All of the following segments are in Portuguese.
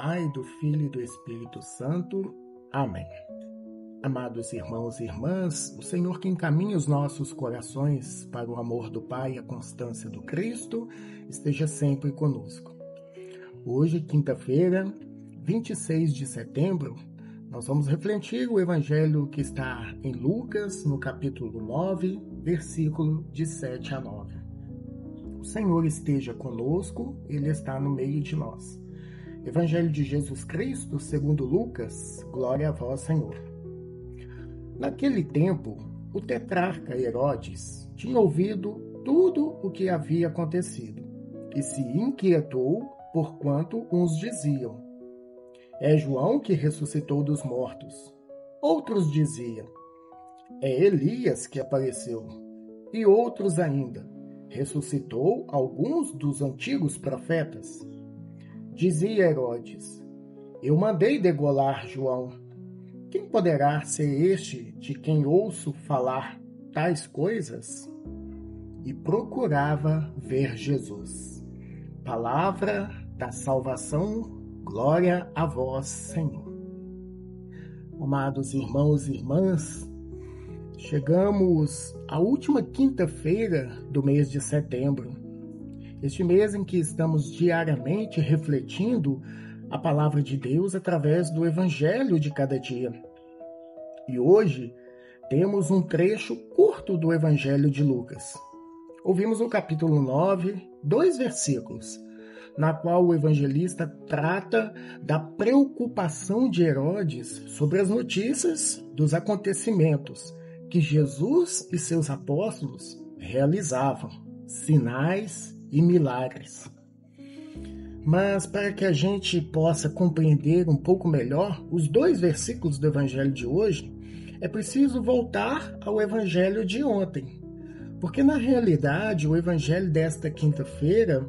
Pai, do Filho e do Espírito Santo. Amém. Amados irmãos e irmãs, o Senhor que encaminha os nossos corações para o amor do Pai e a constância do Cristo, esteja sempre conosco. Hoje, quinta-feira, 26 de setembro, nós vamos refletir o Evangelho que está em Lucas, no capítulo 9, versículo de 7 a 9. O Senhor esteja conosco, Ele está no meio de nós. Evangelho de Jesus Cristo, segundo Lucas, glória a vós, Senhor. Naquele tempo, o tetrarca Herodes tinha ouvido tudo o que havia acontecido e se inquietou porquanto uns diziam: é João que ressuscitou dos mortos. Outros diziam: é Elias que apareceu. E outros ainda: ressuscitou alguns dos antigos profetas. Dizia Herodes: eu mandei degolar João. Quem poderá ser este de quem ouço falar tais coisas? E procurava ver Jesus. Palavra da salvação, glória a vós, Senhor. Amados irmãos e irmãs, chegamos à última quinta-feira do mês de setembro. Este mês em que estamos diariamente refletindo a palavra de Deus através do Evangelho de cada dia. E hoje temos um trecho curto do Evangelho de Lucas. Ouvimos o capítulo 9, 2 versículos, na qual o evangelista trata da preocupação de Herodes sobre as notícias dos acontecimentos que Jesus e seus apóstolos realizavam, sinais e milagres. Mas para que a gente possa compreender um pouco melhor os 2 versículos do Evangelho de hoje, é preciso voltar ao Evangelho de ontem. Porque na realidade o Evangelho desta quinta-feira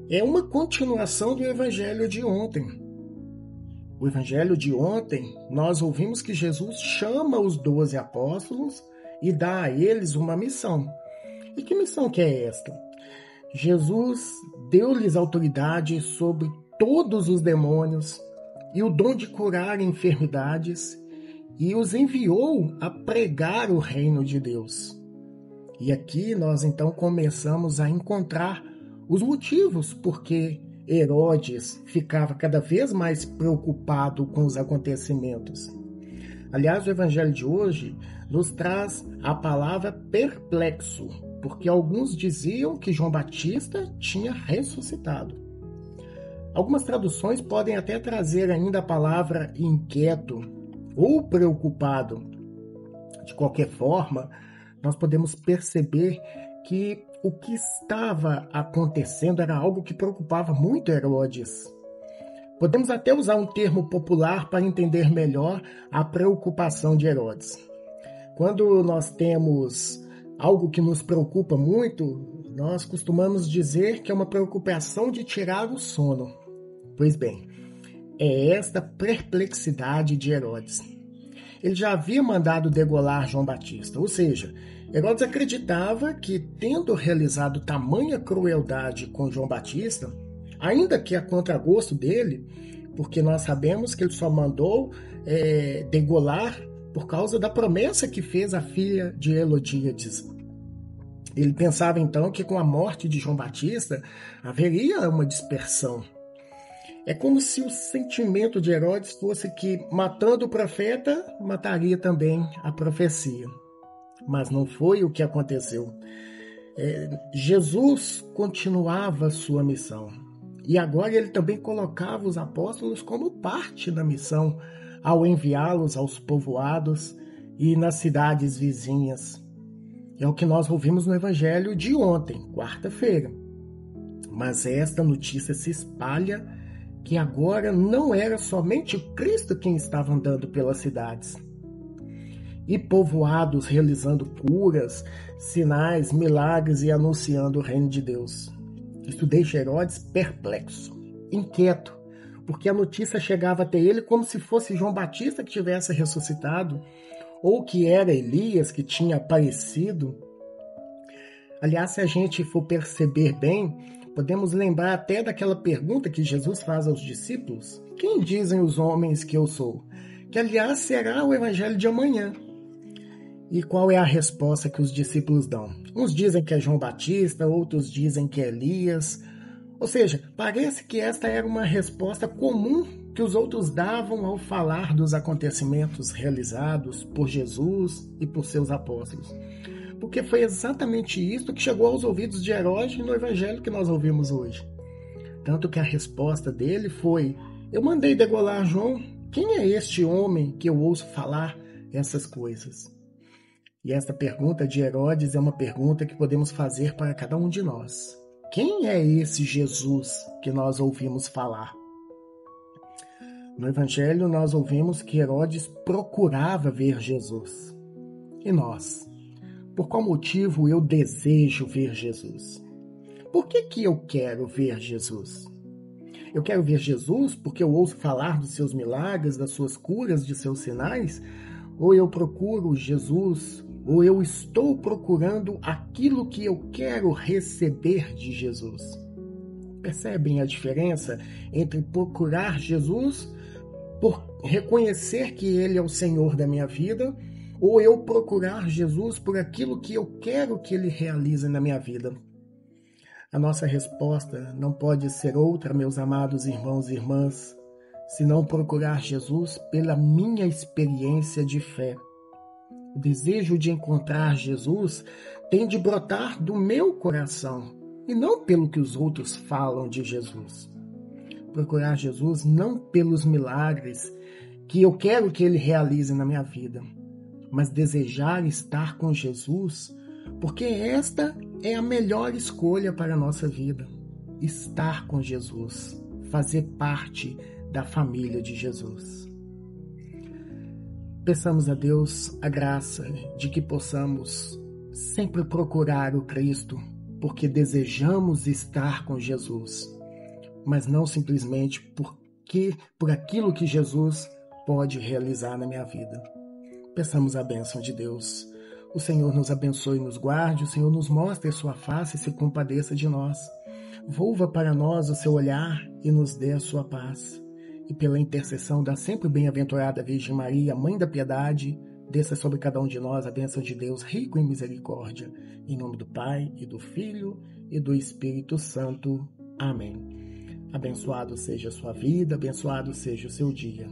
é uma continuação do Evangelho de ontem. O Evangelho de ontem, nós ouvimos que Jesus chama os 12 apóstolos e dá a eles uma missão. E que missão que é esta? Jesus deu-lhes autoridade sobre todos os demônios e o dom de curar enfermidades e os enviou a pregar o reino de Deus. E aqui nós então começamos a encontrar os motivos porque Herodes ficava cada vez mais preocupado com os acontecimentos. Aliás, o Evangelho de hoje nos traz a palavra perplexo, porque alguns diziam que João Batista tinha ressuscitado. Algumas traduções podem até trazer ainda a palavra inquieto ou preocupado. De qualquer forma, nós podemos perceber que o que estava acontecendo era algo que preocupava muito Herodes. Podemos até usar um termo popular para entender melhor a preocupação de Herodes. Quando nós temos algo que nos preocupa muito, nós costumamos dizer que é uma preocupação de tirar o sono. Pois bem, é esta perplexidade de Herodes. Ele já havia mandado degolar João Batista, ou seja, Herodes acreditava que, tendo realizado tamanha crueldade com João Batista, ainda que a contragosto dele, porque nós sabemos que ele só mandou degolar por causa da promessa que fez à filha de Herodíades. Ele pensava então que com a morte de João Batista haveria uma dispersão. É como se o sentimento de Herodes fosse que, matando o profeta, mataria também a profecia. Mas não foi o que aconteceu. Jesus continuava sua missão. E agora ele também colocava os apóstolos como parte da missão, ao enviá-los aos povoados e nas cidades vizinhas. É o que nós ouvimos no Evangelho de ontem, quarta-feira. Mas esta notícia se espalha que agora não era somente o Cristo quem estava andando pelas cidades. E povoados realizando curas, sinais, milagres e anunciando o reino de Deus. Isso deixa Herodes perplexo, inquieto, porque a notícia chegava até ele como se fosse João Batista que tivesse ressuscitado, ou que era Elias que tinha aparecido. Aliás, se a gente for perceber bem, Podemos lembrar até daquela pergunta que Jesus faz aos discípulos: quem dizem os homens que eu sou? Que, aliás, será o evangelho de amanhã. E qual é a resposta que os discípulos dão? Uns dizem que é João Batista, outros dizem que é Elias. Ou seja, parece que esta era uma resposta comum que os outros davam ao falar dos acontecimentos realizados por Jesus e por seus apóstolos. Porque foi exatamente isso que chegou aos ouvidos de Herodes no evangelho que nós ouvimos hoje. Tanto que a resposta dele foi: eu mandei degolar João. Quem é este homem que eu ouço falar essas coisas? E esta pergunta de Herodes é uma pergunta que podemos fazer para cada um de nós. Quem é esse Jesus que nós ouvimos falar? No evangelho nós ouvimos que Herodes procurava ver Jesus. E nós? Por qual motivo eu desejo ver Jesus? Por que eu quero ver Jesus? Eu quero ver Jesus porque eu ouço falar dos seus milagres, das suas curas, de seus sinais? Ou eu procuro Jesus, ou eu estou procurando aquilo que eu quero receber de Jesus? Percebem a diferença entre procurar Jesus por reconhecer que Ele é o Senhor da minha vida, ou eu procurar Jesus por aquilo que eu quero que Ele realize na minha vida? A nossa resposta não pode ser outra, meus amados irmãos e irmãs, senão procurar Jesus pela minha experiência de fé. O desejo de encontrar Jesus tem de brotar do meu coração e não pelo que os outros falam de Jesus. Procurar Jesus não pelos milagres que eu quero que Ele realize na minha vida, mas desejar estar com Jesus, porque esta é a melhor escolha para a nossa vida. Estar com Jesus, fazer parte da família de Jesus. Peçamos a Deus a graça de que possamos sempre procurar o Cristo, porque desejamos estar com Jesus, mas não simplesmente por aquilo que Jesus pode realizar na minha vida. Peçamos a bênção de Deus. O Senhor nos abençoe e nos guarde, o Senhor nos mostre a sua face e se compadeça de nós. Volva para nós o seu olhar e nos dê a sua paz. E pela intercessão da sempre bem-aventurada Virgem Maria, Mãe da Piedade, desça sobre cada um de nós a bênção de Deus, rico em misericórdia. Em nome do Pai, e do Filho, e do Espírito Santo. Amém. Abençoado seja a sua vida, abençoado seja o seu dia.